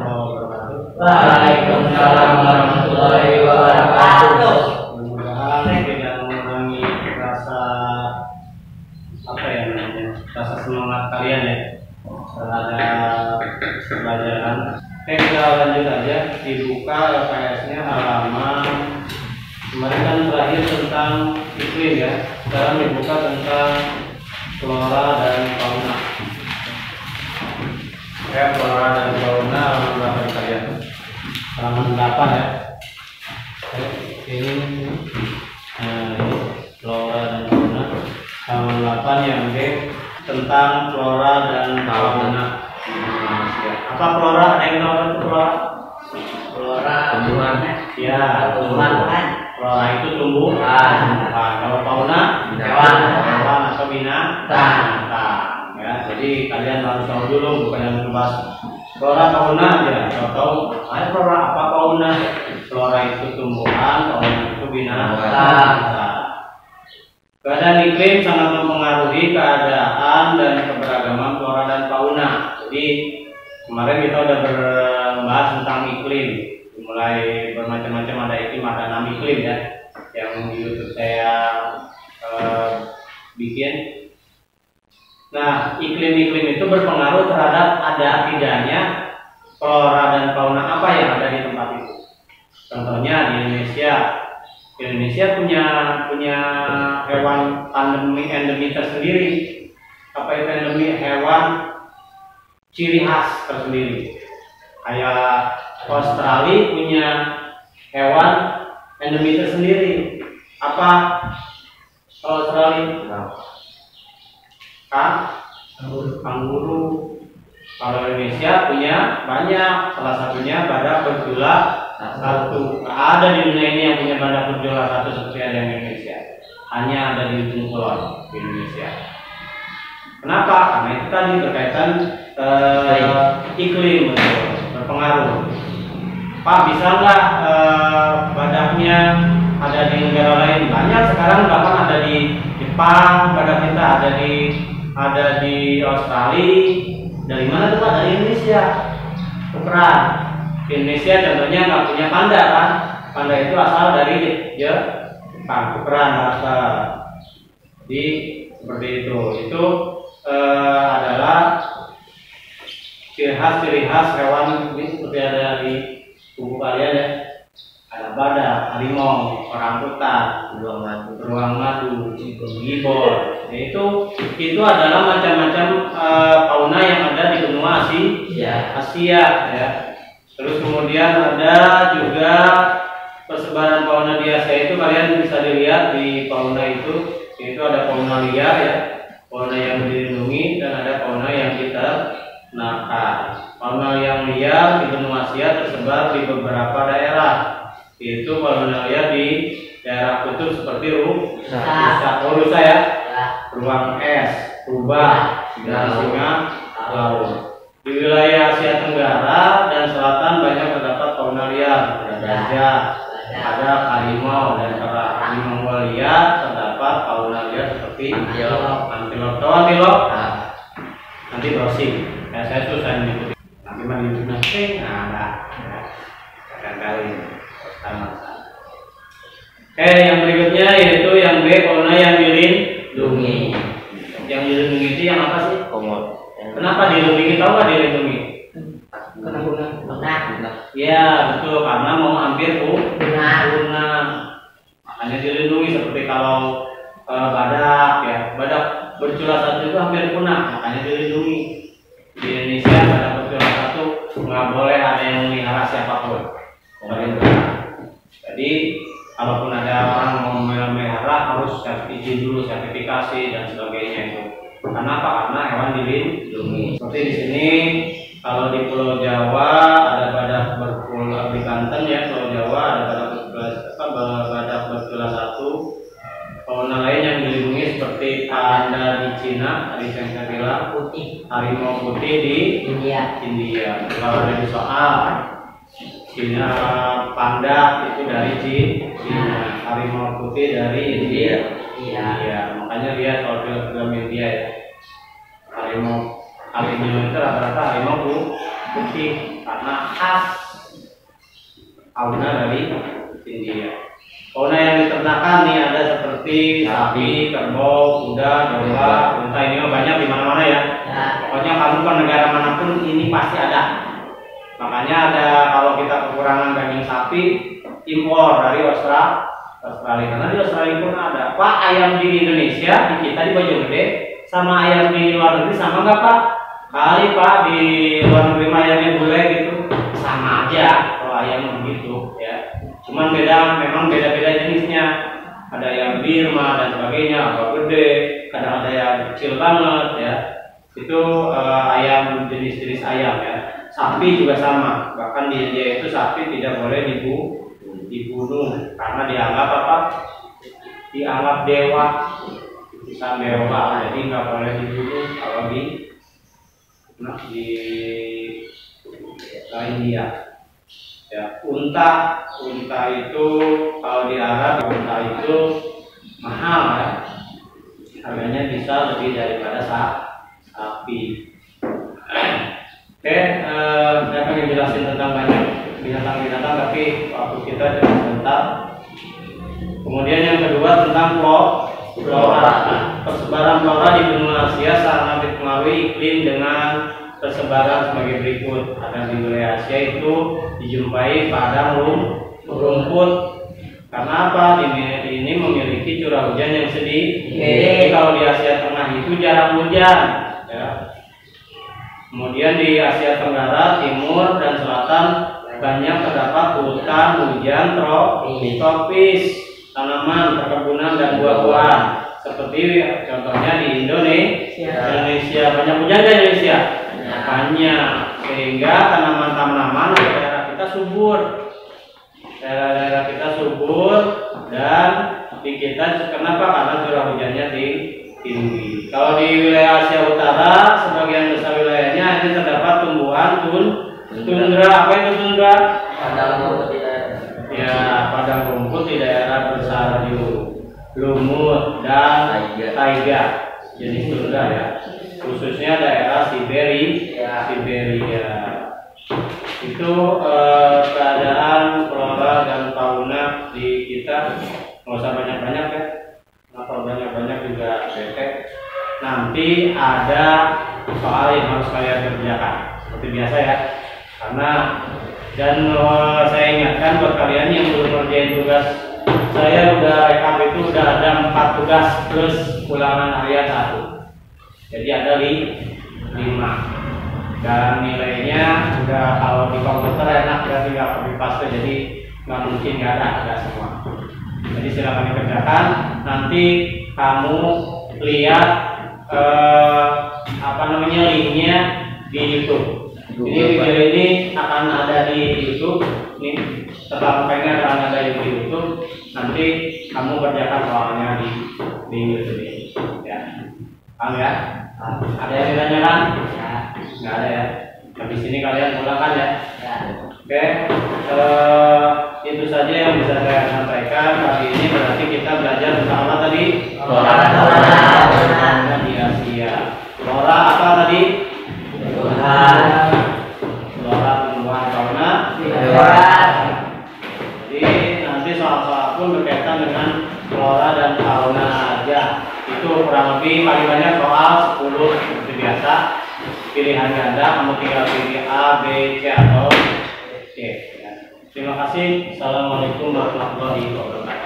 warahmatullahi wabarakatuh. Waalaikumsalam warahmatullahi wabarakatuh. Mudah-mudahan tidak mengurangi rasa rasa semangat kalian ya terhadap pelajaran. Oke, kita lanjut aja, dibuka LPS-nya halaman kemarin kan terakhir tentang iklim ya. Sekarang dibuka tentang flora dan fauna. Ya, flora dan fauna halaman berapa kalian? Halaman 8 ya. Oke, ini flora dan fauna halaman 8 yang B tentang flora dan fauna di Indonesia. Apa flora? Ada yang tahu itu flora? Flora tumbuhan. Ya, Tumbuhan. Flora itu tumbuhan. Kalau fauna Hewan. hewan atau binatang. Ya, jadi kalian harus tahu dulu, bukan yang membahas flora fauna aja. Kalau tahu, flora apa fauna? Flora itu tumbuhan, fauna itu binatang. Keadaan iklim sangat mempengaruhi keadaan dan keberagaman flora dan fauna. Jadi kemarin kita udah membahas tentang iklim, mulai bermacam-macam, ada iklim, ada 6 iklim ya, yang di YouTube saya bikin. Nah, iklim-iklim itu berpengaruh terhadap ada tidaknya flora dan fauna apa yang ada di tempat itu. Contohnya di Indonesia punya hewan endemi tersendiri. Apa itu endemi? Hewan ciri khas tersendiri. Kayak Australia punya hewan endemi tersendiri. Apa Australia? Kanguru. Kalau Indonesia punya banyak, salah satunya badak bertulah satu. Ada di dunia ini yang punya badak bertulah satu seperti ada di Indonesia. Hanya ada di ujung kulon di Indonesia. Kenapa? Karena itu tadi berkaitan iklim, betul, berpengaruh. Pak, bisa nggak badaknya ada di negara lain? Banyak sekarang, bahkan ada di Jepang, badak kita ada di Australia. Dari mana tuh Pak? Dari Indonesia. Tukeran. Di Indonesia contohnya nggak punya panda kan? Panda itu asal dari Jepang. Tukeran asal. Jadi seperti itu. Itu adalah ciri khas hewan ini seperti ada di tubuh kalian ya. Ada badak, harimau, orangutan, beruang madu, gibor. Itu adalah macam-macam fauna yang ada di benua Asia ya. Terus kemudian ada juga persebaran fauna di Asia itu, kalian bisa dilihat di fauna itu ada fauna liar ya, fauna yang dilindungi, dan ada fauna yang kita ternakan. Fauna yang liar di benua Asia tersebar di beberapa daerah. Itu fauna liar di daerah kutub seperti rusa ya, beruang es, rubah, singa laut. Di wilayah Asia Tenggara dan Selatan banyak terdapat fauna liar, ada gajah, ada harimau, dan para harimau liar terdapat fauna liar seperti antilop. Tahu antilop? Nanti browsing. Saya susah mengikuti. Nanti mah di nanti ada. Kali. Yang berikutnya yaitu yang B, fauna yang dilindungi. Yang dilindungi itu yang apa sih? Kenapa dilindungi? Tahu nggak dilindungi? Punah. Ya betul, karena mau hampir punah. Makanya dilindungi. Seperti kalau badak ya, badak bercula satu itu hampir punah, makanya dilindungi. Di Indonesia badak bercula satu nggak boleh ada yang melihara siapapun. Jadi kalaupun ada orang mau memelihara harus izin dulu, sertifikasi dan sebagainya itu. Kenapa? Karena hewan dilindungi. Seperti di sini, kalau di Pulau Jawa ada badak bercula, di Banten ya, Pulau Jawa ada badak bercula satu. Fauna lain yang dilindungi seperti panda di Cina, tadi yang saya bilang, harimau putih di India. Kalau ada di soal Cina, panda itu dari Cina, harimau putih dari India. Makanya lihat kalau film India ya, harimau itu rata-rata harimau putih karena khas fauna dari India. Fauna yang diternakan nih ada seperti sapi, kerbau, kuda, domba, unta, ini banyak di mana-mana ya. Pokoknya kamu ke negara manapun ini pasti ada. Makanya ada kalau kita kekurangan daging sapi impor dari Australia. Karena di Australia pun ada. Pak, ayam di Indonesia di kita di Bojonggede sama ayam di luar negeri sama nggak Pak? Kali Pak di luar negeri ayamnya bule gitu sama aja kalau ayam begitu ya. Cuman memang beda-beda jenisnya. Ada yang Birma dan sebagainya, agak gede, kadang ada yang kecil banget ya. Itu ayam jenis-jenis ayam ya. Sapi juga sama. Bahkan di India itu sapi tidak boleh dibunuh karena dianggap apa? Dianggap dewa, bukan dewa. Jadi nggak boleh dibunuh kalau di India. Ya, unta itu kalau di Arab unta itu mahal ya, harganya bisa lebih daripada sapi. Oke, saya pengen jelasin tentang banyak binatang-binatang tapi waktu kita cuma sebentar. Kemudian yang kedua tentang flora. Persebaran flora di benua Asia sangat dipengaruhi iklim dengan persebaran sebagai berikut. Ada di wilayah Asia itu dijumpai padang rumput. Karena apa? Ini memiliki curah hujan yang sedikit. Jadi kalau di Asia Tengah itu jarang hujan. Ya. Kemudian di Asia Tenggara, Timur dan Selatan banyak terdapat hutan hujan tropis, tanaman, perkebunan dan buah-buahan. Seperti contohnya di Indonesia banyak hujan di Indonesia. Banyak, sehingga tanaman-tanaman di daerah kita subur. Daerah kita subur dan di kita kenapa? Karena curah hujannya tinggi. Kalau di wilayah Asia Utara, sebagian besar wilayahnya ini terdapat tumbuhan tundra. Apa itu tundra? Padang rumput. Ya, padang rumput di daerah bersalju, lumut dan taiga. Jenis tundra ya. Khususnya daerah Siberia. Itu keadaan flora dan fauna di kita. Nggak usah banyak-banyak ya. Kalau banyak-banyak juga bete. Nanti ada soal yang harus kalian kerjakan seperti biasa ya. Karena saya ingatkan buat kalian yang belum ngerjain tugas, saya udah rekap itu udah ada 4 tugas plus ulangan harian 1. Jadi ada 5 dan nilainya udah kalau di komputer enak ya, tinggal copy paste, jadi nggak mungkin nggak ada semua. Jadi silakan dikerjakan. Nanti kamu lihat linknya di YouTube. Ini video ini akan ada di YouTube. Ini setelah pengen akan ada di YouTube. Nanti kamu kerjakan soalnya di YouTube ini. Ya, paham ya? Ada yang ditanyakan? Nggak ada ya. Habis ini kalian pulangkan ya. Oke. Itu saja yang bisa saya sampaikan kali ini. Berarti kita belajar tentang apa tadi? Flora di Asia. Flora apa tadi? Flora tumbuhan fauna. Jadi nanti soal-soal pun berkaitan dengan flora dan fauna aja. Itu kurang lebih paling banyak soal 10 seperti biasa. Pilihan ganda, kamu tinggal pilih A, B, C atau D. Terima kasih. Assalamualaikum warahmatullahi wabarakatuh.